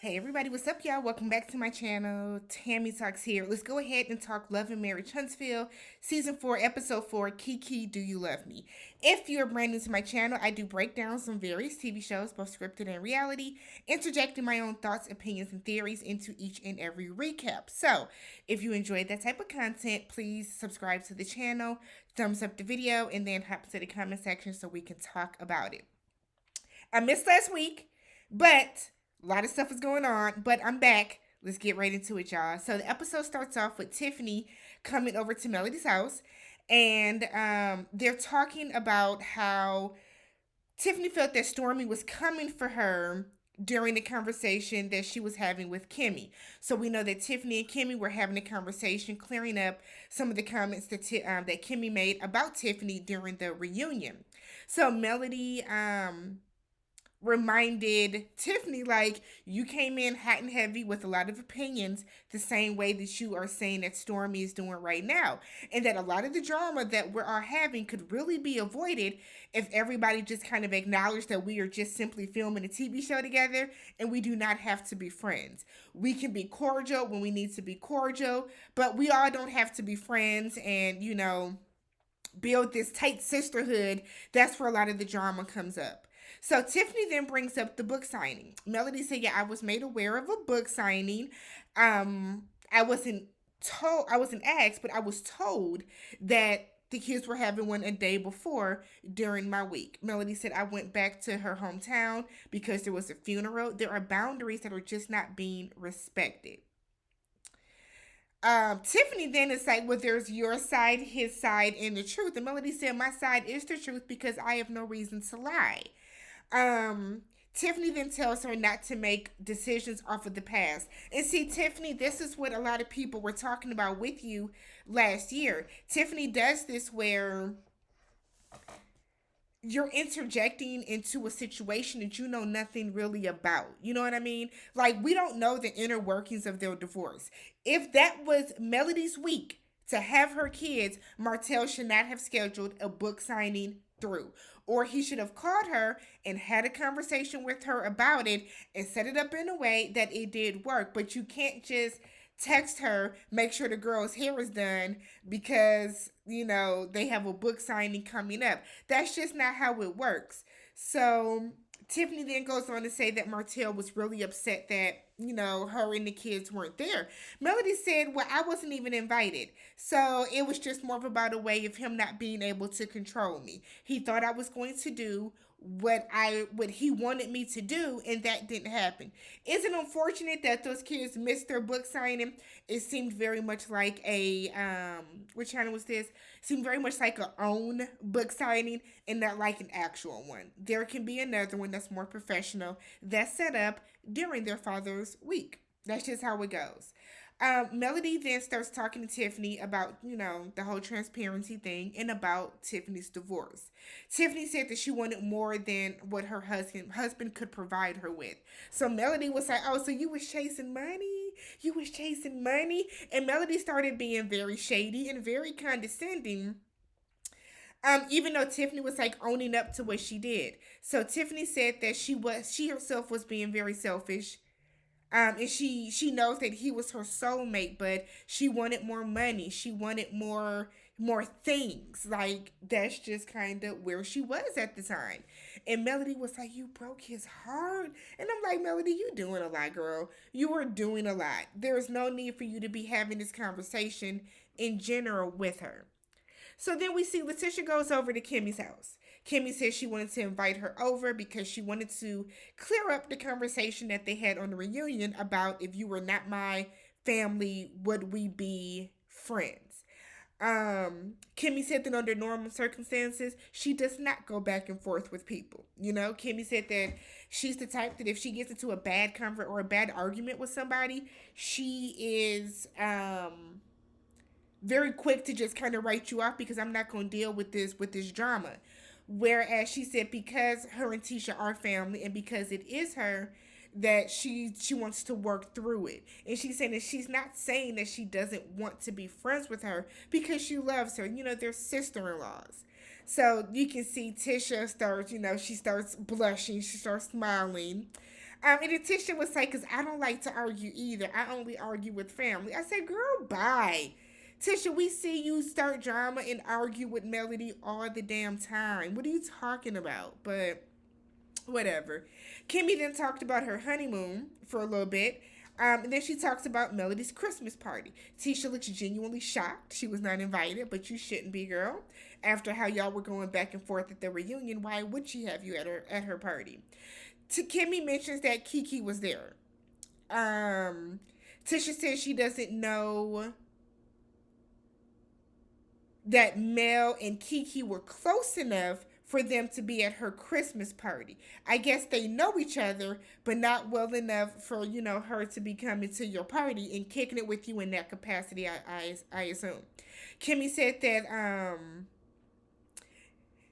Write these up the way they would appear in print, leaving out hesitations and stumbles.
Hey everybody, what's up y'all? Welcome back to my channel. Tammy Talks here. Let's go ahead and talk Love and Marriage Huntsville, Season 4, Episode 4, Kiki, Do You Love Me? If you're brand new to my channel, I do breakdowns on various TV shows, both scripted and reality, interjecting my own thoughts, opinions, and theories into each and every recap. So, if you enjoyed that type of content, please subscribe to the channel, thumbs up the video, and then hop to the comment section so we can talk about it. I missed last week, but a lot of stuff is going on, but I'm back. Let's get right into it, y'all. So the episode starts off with Tiffany coming over to Melody's house, and they're talking about how Tiffany felt that Stormy was coming for her during the conversation that she was having with Kimmy. So we know that Tiffany and Kimmy were having a conversation, clearing up some of the comments that Kimmy made about Tiffany during the reunion. So Melody reminded Tiffany, like, you came in hot and heavy with a lot of opinions, the same way that you are saying that Stormy is doing right now. And that a lot of the drama that we are having could really be avoided if everybody just kind of acknowledged that we are just simply filming a TV show together and we do not have to be friends. We can be cordial when we need to be cordial, but we all don't have to be friends and, build this tight sisterhood. That's where a lot of the drama comes up. So Tiffany then brings up the book signing. Melody said, "Yeah, I was made aware of a book signing. I wasn't asked, but I was told that the kids were having one a day before during my week." Melody said, "I went back to her hometown because there was a funeral. There are boundaries that are just not being respected." Tiffany then is like, "Well, there's your side, his side, and the truth." And Melody said, "My side is the truth because I have no reason to lie." Um, Tiffany then tells her not to make decisions off of the past. And see, Tiffany, this is what a lot of people were talking about with you last year. Tiffany does this where you're interjecting into a situation that you know nothing really about. You know what I mean? Like, we don't know the inner workings of their divorce. If that was Melody's week to have her kids, Martell should not have scheduled a book signing through. Or he should have called her and had a conversation with her about it and set it up in a way that it did work. But you can't just text her, make sure the girl's hair is done because, they have a book signing coming up. That's just not how it works. So Tiffany then goes on to say that Martell was really upset that, her and the kids weren't there. Melody said, "Well, I wasn't even invited. So it was just more of about a way of him not being able to control me. He thought I was going to do what he wanted me to do, and that didn't happen." Is it unfortunate that those kids missed their book signing? It seemed very much like a what channel was this? It seemed very much like a own book signing and not like an actual one. There can be another one that's more professional that's set up during their father's week. That's just how it goes. Melody then starts talking to Tiffany about, the whole transparency thing and about Tiffany's divorce. Tiffany said that she wanted more than what her husband could provide her with. So Melody was like, "Oh, so you was chasing money? You was chasing money?" And Melody started being very shady and very condescending. Even though Tiffany was like owning up to what she did. So Tiffany said that she herself was being very selfish, and she knows that he was her soulmate, but she wanted more money. She wanted more things. Like, that's just kind of where she was at the time. And Melody was like, "You broke his heart." And I'm like, "Melody, you doing a lot, girl. You are doing a lot. There is no need for you to be having this conversation in general with her." So then we see Letitia goes over to Kimmy's house. Kimmy says she wanted to invite her over because she wanted to clear up the conversation that they had on the reunion about, if you were not my family, would we be friends? Kimmy said that under normal circumstances, she does not go back and forth with people. Kimmy said that she's the type that if she gets into a bad convert or a bad argument with somebody, she is very quick to just kind of write you off because I'm not going to deal with this drama. Whereas she said because her and Tisha are family and because it is her, that she wants to work through it. And she's saying that she's not saying that she doesn't want to be friends with her because she loves her. They're sister-in-laws. So you can see Tisha starts, she starts blushing, she starts smiling. And then Tisha was like, because I don't like to argue either. I only argue with family. I said, girl, bye. Tisha, we see you start drama and argue with Melody all the damn time. What are you talking about? But whatever. Kimmy then talked about her honeymoon for a little bit. And then she talks about Melody's Christmas party. Tisha looks genuinely shocked. She was not invited, but you shouldn't be, girl. After how y'all were going back and forth at the reunion, why would she have you at her party? Kimmy mentions that Kiki was there. Tisha says she doesn't know that Mel and Kiki were close enough for them to be at her Christmas party. I guess they know each other, but not well enough for, her to be coming to your party and kicking it with you in that capacity, I assume. Kimmy said that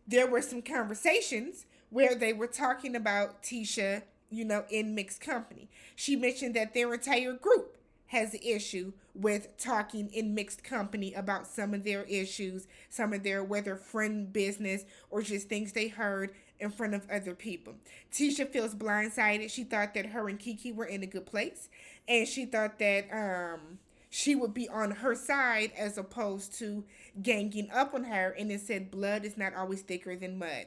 there were some conversations where they were talking about Tisha, in mixed company. She mentioned that their entire group has an issue with talking in mixed company about some of their issues, some of their, whether friend business or just things they heard in front of other people. Tisha feels blindsided. She thought that her and Kiki were in a good place, and she thought that she would be on her side as opposed to ganging up on her, and it said blood is not always thicker than mud.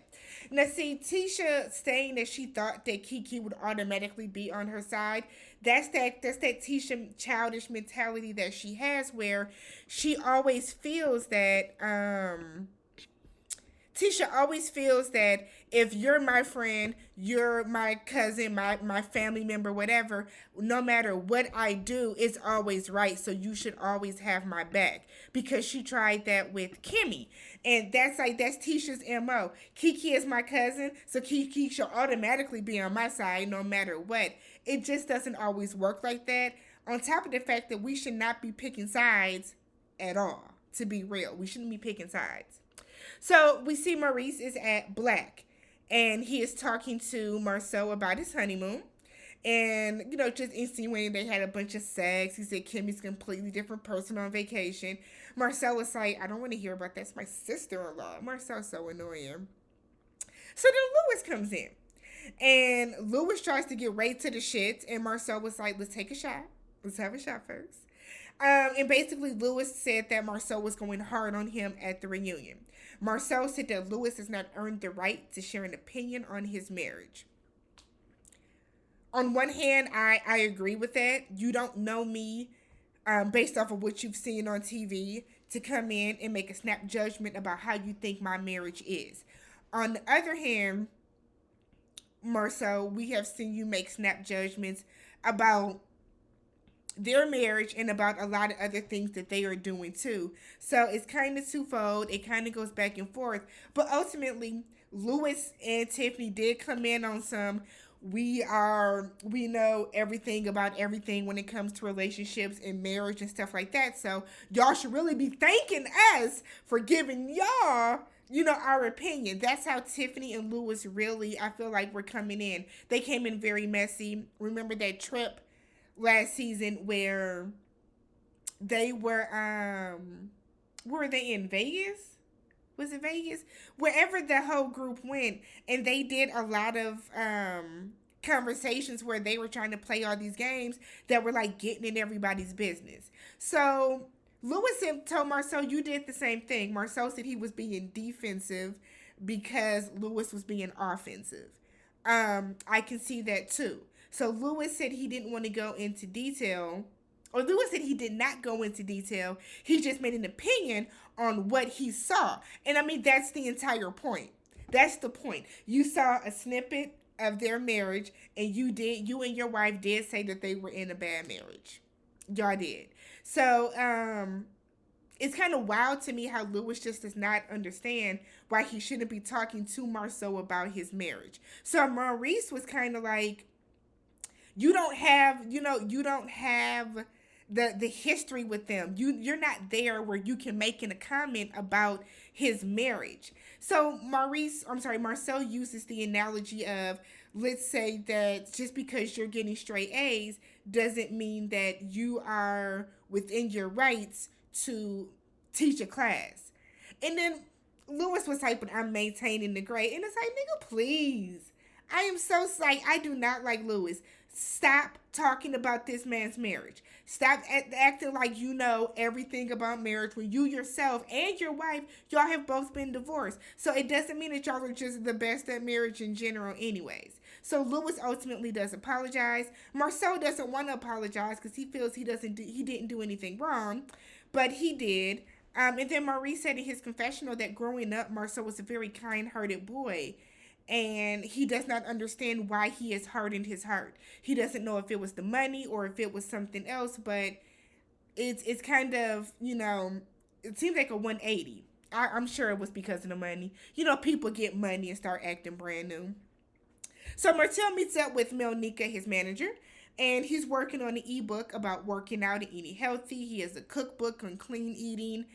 Now see, Tisha saying that she thought that Kiki would automatically be on her side, that's that Tisha childish mentality that she has, where she always feels that Tisha always feels that if you're my friend, you're my cousin, my family member, whatever, no matter what I do, it's always right. So you should always have my back. Because she tried that with Kimmy. And that's Tisha's MO. Kiki is my cousin, so Kiki should automatically be on my side no matter what. It just doesn't always work like that. On top of the fact that we should not be picking sides at all, to be real. We shouldn't be picking sides. So we see Maurice is at Black, and he is talking to Marceau about his honeymoon, and just insinuating they had a bunch of sex. He said Kimmy's a completely different person on vacation. Marcel was like, I don't want to hear about that. It's my sister-in-law. Marcel's so annoying. So then Lewis comes in, and Lewis tries to get right to the shit, and Marcel was like, let's take a shot. Let's have a shot first. And basically, Lewis said that Marcel was going hard on him at the reunion. Marcel said that Lewis has not earned the right to share an opinion on his marriage. On one hand, I agree with that. You don't know me based off of what you've seen on TV to come in and make a snap judgment about how you think my marriage is. On the other hand, Marcel, we have seen you make snap judgments about their marriage and about a lot of other things that they are doing too. So it's kind of twofold. It kind of goes back and forth. But ultimately, Lewis and Tiffany did come in on some, we know everything about everything when it comes to relationships and marriage and stuff like that. So y'all should really be thanking us for giving y'all, our opinion. That's how Tiffany and Lewis really, I feel like, were coming in. They came in very messy. Remember that trip last season where they were they in Vegas? Was it Vegas? Wherever the whole group went, and they did a lot of conversations where they were trying to play all these games that were like getting in everybody's business. So Lewis told Marcel, you did the same thing. Marcel said he was being defensive because Lewis was being offensive. I can see that too. So Lewis said he didn't want to go into detail, or Lewis said he did not go into detail. He just made an opinion on what he saw. And I mean, that's the entire point. That's the point. You saw a snippet of their marriage, and you and your wife did say that they were in a bad marriage. Y'all did. So, it's kind of wild to me how Lewis just does not understand why he shouldn't be talking to Marceau about his marriage. So Maurice was kind of like, you don't have the history with them. You're not there where you can make a comment about his marriage. So Marcel uses the analogy of, let's say that just because you're getting straight A's doesn't mean that you are within your rights to teach a class. And then Lewis was like, but I'm maintaining the grade. And it's like, nigga, please. I am so psyched. I do not like Lewis. Stop talking about this man's marriage. Stop acting like you know everything about marriage when you yourself and your wife, y'all have both been divorced. So it doesn't mean that y'all are just the best at marriage in general, anyways. So Lewis ultimately does apologize. Marceau doesn't want to apologize because he feels he didn't do anything wrong, but he did. And then Maurice said in his confessional that growing up, Marceau was a very kind-hearted boy, and he does not understand why he has hardened his heart. He doesn't know if it was the money or if it was something else, but it's kind of, it seems like a 180. I'm sure it was because of the money. People get money and start acting brand new. So Martel meets up with Melnika, his manager, and he's working on an ebook about working out and eating healthy. He has a cookbook on clean eating.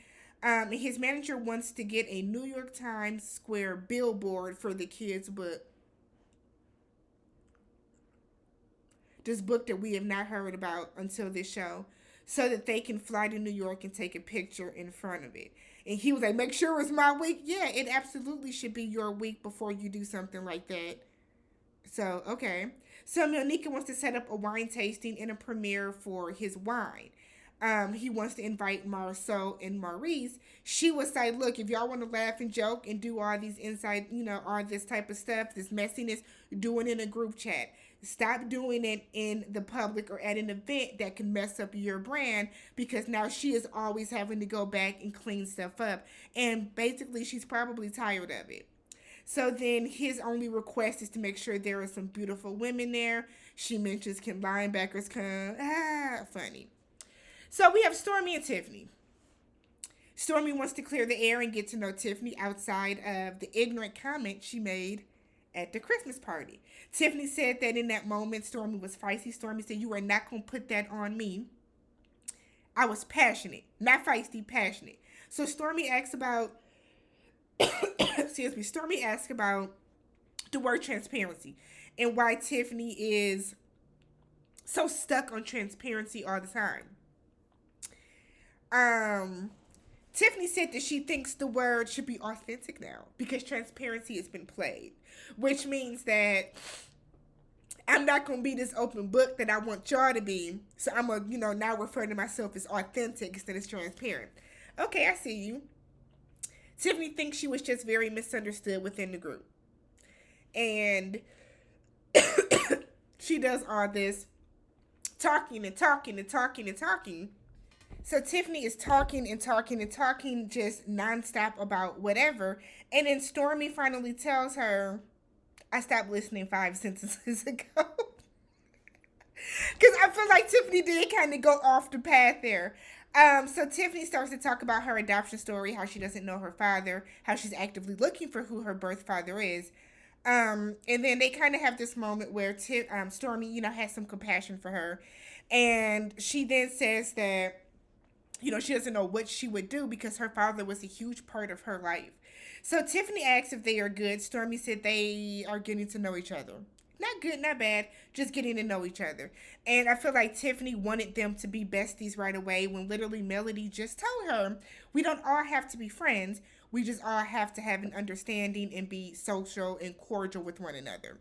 His manager wants to get a New York Times Square billboard for the kids' book. This book that we have not heard about until this show, so that they can fly to New York and take a picture in front of it. And he was like, make sure it's my week. Yeah, it absolutely should be your week before you do something like that. So, okay. So Melnika wants to set up a wine tasting and a premiere for his wine. He wants to invite Marceau and Maurice. She was like, look, if y'all want to laugh and joke and do all these inside, all this type of stuff, this messiness, do it in a group chat. Stop doing it in the public or at an event that can mess up your brand, because now she is always having to go back and clean stuff up. And basically, she's probably tired of it. So then his only request is to make sure there are some beautiful women there. She mentions, can linebackers come? Funny. So we have Stormy and Tiffany. Stormy wants to clear the air and get to know Tiffany outside of the ignorant comment she made at the Christmas party. Tiffany said that in that moment, Stormy was feisty. Stormy said, you are not going to put that on me. I was passionate, not feisty, passionate. So Stormy asks about, Stormy asks about the word transparency and why Tiffany is so stuck on transparency all the time. Tiffany said that she thinks the word should be authentic now because transparency has been played, which means that I'm not going to be this open book that I want y'all to be. So I'm going to, now refer to myself as authentic instead of transparent. Okay, I see you. Tiffany thinks she was just very misunderstood within the group. And she does all this talking and talking and talking and talking. So Tiffany is talking and talking and talking just nonstop about whatever. And then Stormy finally tells her, I stopped listening 5 sentences ago. Because I feel like Tiffany did kind of go off the path there. So Tiffany starts to talk about her adoption story, how she doesn't know her father, how she's actively looking for who her birth father is. And then they kind of have this moment where Stormy, has some compassion for her. And she then says that, she doesn't know what she would do because her father was a huge part of her life. So Tiffany asks if they are good. Stormy said they are getting to know each other. Not good, not bad, just getting to know each other. And I feel like Tiffany wanted them to be besties right away when literally Melody just told her, we don't all have to be friends. We just all have to have an understanding and be social and cordial with one another.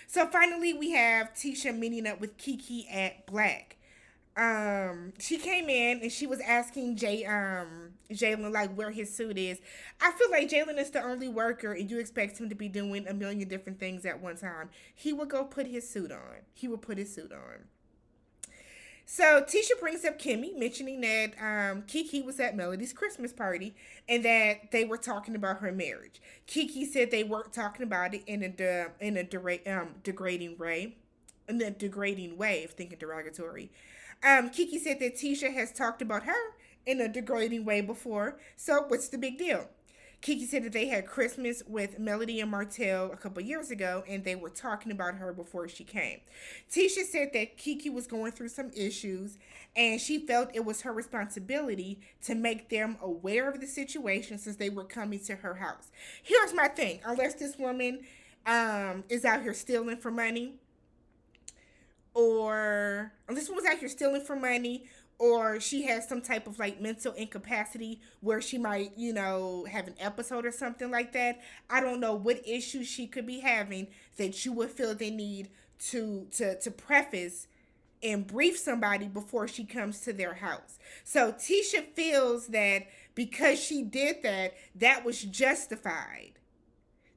So finally, we have Tisha meeting up with Kiki at Black. She came in and she was asking Jalen like where his suit is. I feel like Jalen is the only worker and you expect him to be doing a million different things at one time. He would go put his suit on. So Tisha brings up Kimmy, mentioning that Kiki was at Melody's Christmas party and that they were talking about her marriage. Kiki said they weren't talking about it in a degrading way, if thinking derogatory. Kiki said that Tisha has talked about her in a degrading way before, so what's the big deal? Kiki said that they had Christmas with Melody and Martell a couple years ago, and they were talking about her before she came. Tisha said that Kiki was going through some issues, and she felt it was her responsibility to make them aware of the situation since they were coming to her house. Here's my thing. Unless this woman is out here stealing for money, or unless one was out here stealing for money, or she has some type of like mental incapacity where she might, have an episode or something like that. I don't know what issues she could be having that you would feel the need to preface and brief somebody before she comes to their house. So Tisha feels that because she did that, that was justified.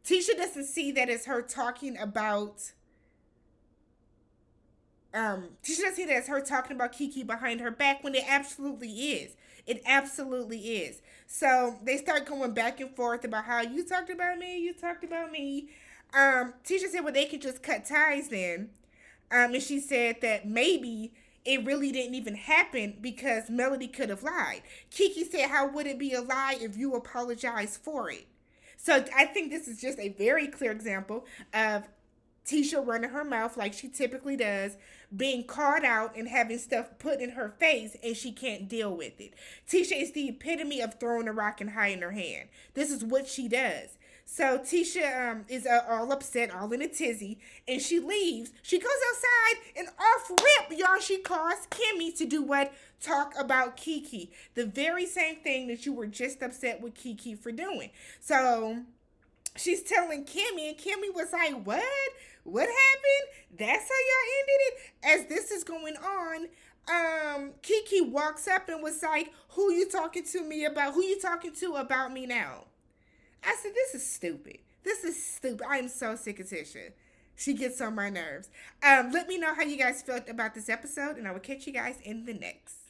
Tisha doesn't see that as her talking about Tisha doesn't see that as her talking about Kiki behind her back when it absolutely is. It absolutely is. So they start going back and forth about how you talked about me, you talked about me. Tisha said, well, they could just cut ties then. And she said that maybe it really didn't even happen because Melody could have lied. Kiki said, how would it be a lie if you apologize for it? So I think this is just a very clear example of Tisha running her mouth like she typically does, being called out and having stuff put in her face, and she can't deal with it. Tisha is the epitome of throwing a rock and hiding her hand. This is what she does. So Tisha is all upset, all in a tizzy, and she leaves. She goes outside, and off rip, y'all, she calls Kimmy to do what? Talk about Kiki. The very same thing that you were just upset with Kiki for doing. So she's telling Kimmy, and Kimmy was like, what? What happened? That's how y'all ended it? As this is going on, Kiki walks up and was like, who you talking to me about? Who you talking to about me now? I said, this is stupid. This is stupid. I am so sick of Tisha. She gets on my nerves. Let me know how you guys felt about this episode, and I will catch you guys in the next.